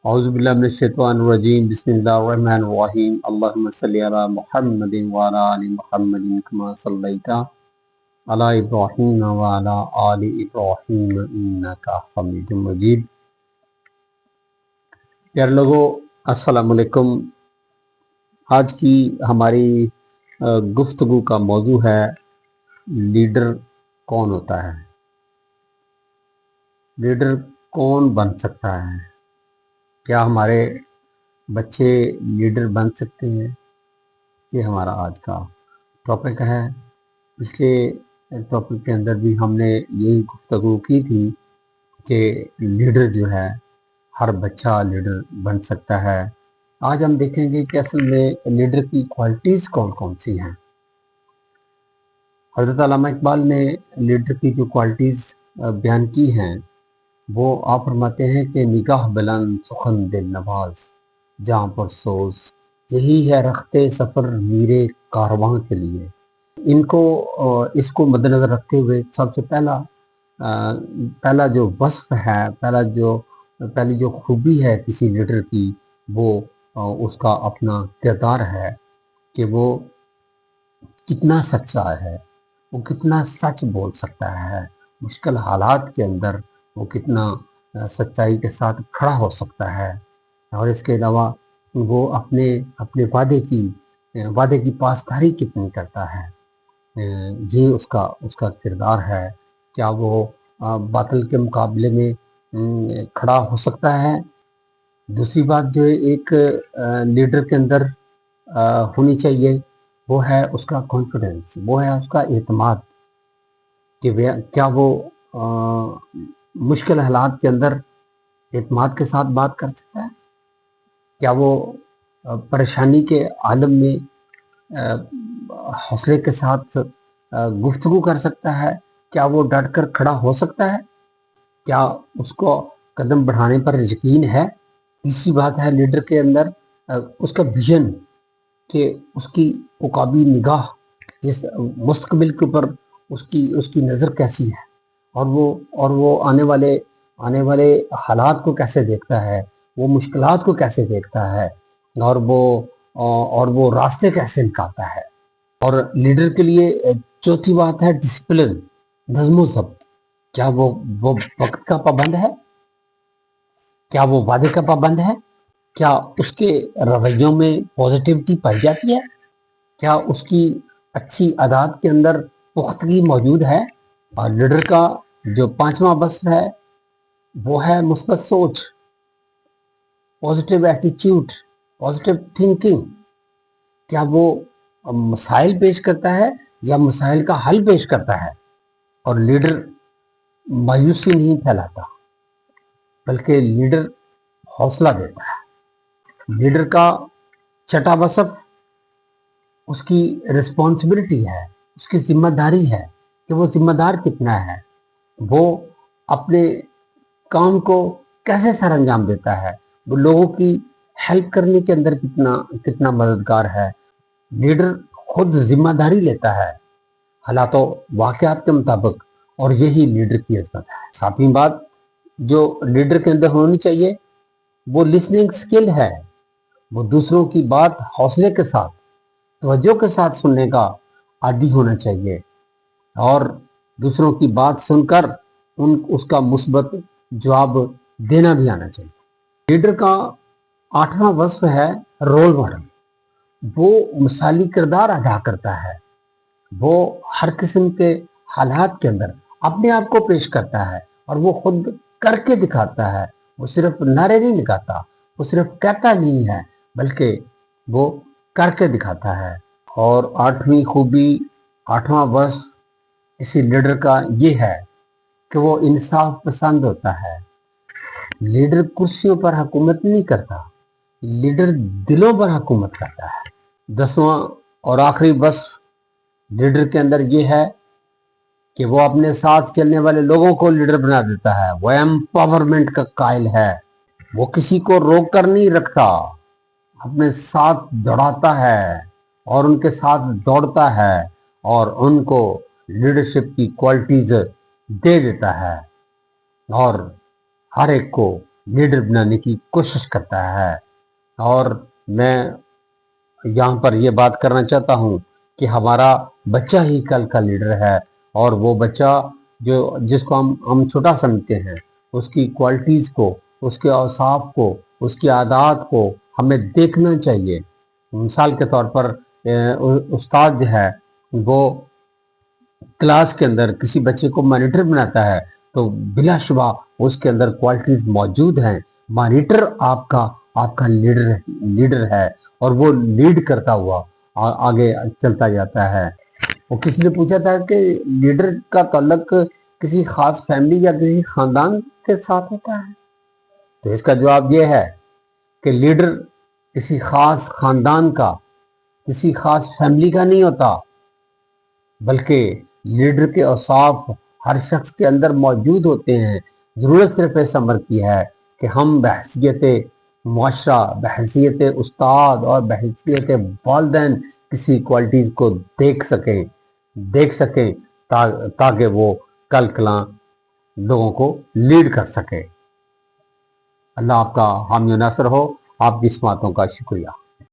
اعوذ باللہ من الشیطان الرجیم بسم اللہ الرحمن الرحیم اللہم صلی علی محمد وعلی آل محمد کما صلیت علی ابراہیم وعلی آل ابراہیم انکا حمید مجید۔ پیارے لوگو، السلام علیکم۔ آج کی ہماری گفتگو کا موضوع ہے لیڈر کون ہوتا ہے، لیڈر کون بن سکتا ہے، کیا ہمارے بچے لیڈر بن سکتے ہیں؟ یہ ہمارا آج کا ٹاپک ہے۔ پچھلے ٹاپک کے اندر بھی ہم نے یہی گفتگو کی تھی کہ لیڈر جو ہے ہر بچہ لیڈر بن سکتا ہے۔ آج ہم دیکھیں گے کہ اصل میں لیڈر کی کوالٹیز کون کون سی ہیں۔ حضرت علامہ اقبال نے لیڈر کی جو کوالٹیز بیان کی ہیں وہ آپ فرماتے ہیں کہ نگاہ بلند سخن دل نواز جہاں پر سوز، یہی ہے رختے سفر میرے کارواں کے لیے۔ اس کو مد نظر رکھتے ہوئے سب سے پہلا جو وصف ہے، پہلی جو خوبی ہے کسی لیڈر کی، وہ اس کا اپنا کردار ہے کہ وہ کتنا سچا ہے، وہ کتنا سچ بول سکتا ہے، مشکل حالات کے اندر وہ کتنا سچائی کے ساتھ کھڑا ہو سکتا ہے، اور اس کے علاوہ وہ اپنے وعدے کی پاسداری کتنی کرتا ہے۔ یہ اس کا کردار ہے۔ کیا وہ باطل کے مقابلے میں کھڑا ہو سکتا ہے؟ دوسری بات جو ایک لیڈر کے اندر ہونی چاہیے وہ ہے اس کا کانفیڈنس، وہ ہے اس کا اعتماد، کہ کیا وہ مشکل حالات کے اندر اعتماد کے ساتھ بات کر سکتا ہے، کیا وہ پریشانی کے عالم میں حوصلے کے ساتھ گفتگو کر سکتا ہے، کیا وہ ڈٹ کر کھڑا ہو سکتا ہے، کیا اس کو قدم بڑھانے پر یقین ہے۔ تیسری بات ہے لیڈر کے اندر اس کا ویژن، کہ اس کی عقابی نگاہ، جس مستقبل کے اوپر اس کی نظر کیسی ہے، اور وہ آنے والے حالات کو کیسے دیکھتا ہے، وہ مشکلات کو کیسے دیکھتا ہے، اور وہ راستے کیسے نکالتا ہے۔ اور لیڈر کے لیے چوتھی بات ہے ڈسپلن، نظم و ضبط۔ کیا وہ وقت کا پابند ہے، کیا وہ وعدے کا پابند ہے، کیا اس کے رویوں میں پازیٹیوٹی پائی جاتی ہے، کیا اس کی اچھی عادات کے اندر پختگی موجود ہے۔ اور لیڈر کا جو پانچواں وصف ہے وہ ہے مثبت سوچ، پازیٹیو ایٹیچیوڈ، پازیٹیو تھنکنگ۔ کیا وہ مسائل پیش کرتا ہے یا مسائل کا حل پیش کرتا ہے۔ اور لیڈر مایوسی نہیں پھیلاتا، بلکہ لیڈر حوصلہ دیتا ہے۔ لیڈر کا چھٹا وصف اس کی رسپانسبلٹی ہے، اس کی ذمہ داری ہے، کہ وہ ذمہ دار کتنا ہے، وہ اپنے کام کو کیسے سر انجام دیتا ہے، وہ لوگوں کی ہیلپ کرنے کے اندر کتنا مددگار ہے۔ لیڈر خود ذمہ داری لیتا ہے حالات و واقعات کے مطابق، اور یہی لیڈر کی عظمت ہے۔ ساتویں بات جو لیڈر کے اندر ہونی چاہیے وہ لسننگ سکل ہے، وہ دوسروں کی بات حوصلے کے ساتھ، توجہ کے ساتھ سننے کا عادی ہونا چاہیے، اور دوسروں کی بات سن کر اس کا مثبت جواب دینا بھی آنا چاہیے۔ لیڈر کا آٹھواں وصف ہے رول ماڈل۔ وہ مثالی کردار ادا کرتا ہے، وہ ہر قسم کے حالات کے اندر اپنے آپ کو پیش کرتا ہے، اور وہ خود کر کے دکھاتا ہے۔ وہ صرف نعرے نہیں لگاتا، وہ صرف کہتا نہیں ہے، بلکہ وہ کر کے دکھاتا ہے۔ اور آٹھویں خوبی، آٹھواں وصف اسی لیڈر کا یہ ہے کہ وہ انصاف پسند ہوتا ہے۔ لیڈر کرسیوں پر حکومت نہیں کرتا، لیڈر دلوں پر حکومت کرتا ہے۔ دسواں اور آخری وصف لیڈر کے اندر یہ ہے کہ وہ اپنے ساتھ چلنے والے لوگوں کو لیڈر بنا دیتا ہے، وہ ایمپاورمنٹ کا قائل ہے۔ وہ کسی کو روک کر نہیں رکھتا، اپنے ساتھ دوڑاتا ہے اور ان کے ساتھ دوڑتا ہے، اور ان کو لیڈرشپ کی کوالٹیز دے دیتا ہے، اور ہر ایک کو لیڈر بنانے کی کوشش کرتا ہے. اور میں یہاں پر یہ بات کرنا چاہتا ہوں کہ ہمارا بچہ ہی کل کا لیڈر ہے، اور وہ بچہ جس کو ہم چھوٹا سمجھتے ہیں، اس کی کوالٹیز کو، اس کے اوصاف کو، اس کی عادات کو ہمیں دیکھنا چاہیے. مثال کے طور پر استاد جو ہے وہ کلاس کے اندر کسی بچے کو مانیٹر بناتا ہے تو بلا شبہ اس کے اندر کوالٹیز موجود ہیں. مانیٹر آپ کا لیڈر ہے، اور وہ لیڈ کرتا ہوا آگے چلتا جاتا ہے. وہ کسی نے پوچھا تھا کہ لیڈر کا تعلق کسی خاص فیملی یا کسی خاندان کے ساتھ ہوتا ہے؟ تو اس کا جواب یہ ہے کہ لیڈر کسی خاص خاندان کا، کسی خاص فیملی کا نہیں ہوتا، بلکہ لیڈر کے اوصاف ہر شخص کے اندر موجود ہوتے ہیں. ضرورت صرف اس امر کی ہے کہ ہم بحیثیت معاشرہ، بحیثیت استاد اور بحیثیت والدین کسی کوالٹیز کو دیکھ سکیں تاکہ وہ کل کلاں لوگوں کو لیڈ کر سکے. اللہ آپ کا حامی و ناصر ہو. آپ کی سماعتوں کا شکریہ.